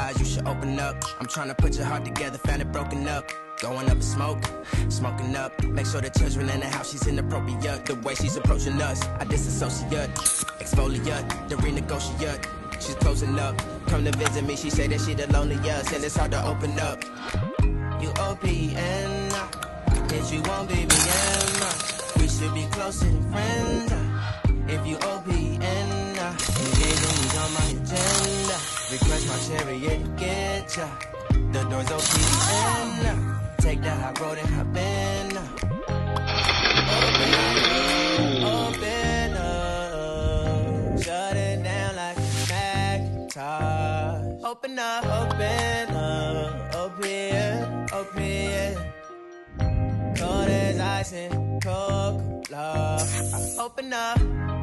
eyes, you should open up. I'm trying to put your heart together, found it broken up. Going up in smoke, smoking up. Make sure the children in the house, she's inappropriate. The way she's approaching us, I disassociate. Exfoliate, the renegotiate. She's closing up. Come to visit me, she say that she the loneliest, and it's hard to open up. You OPN, is you on BBM? We should be closer than friends. If you OPN, engaging on my agenda. Request my chariot to get ya. The door's OPN. Take the high road and hop in. Open up. Shut it down like a Macintosh. Open up, open. Cold as ice and Coca-Cola. Open up.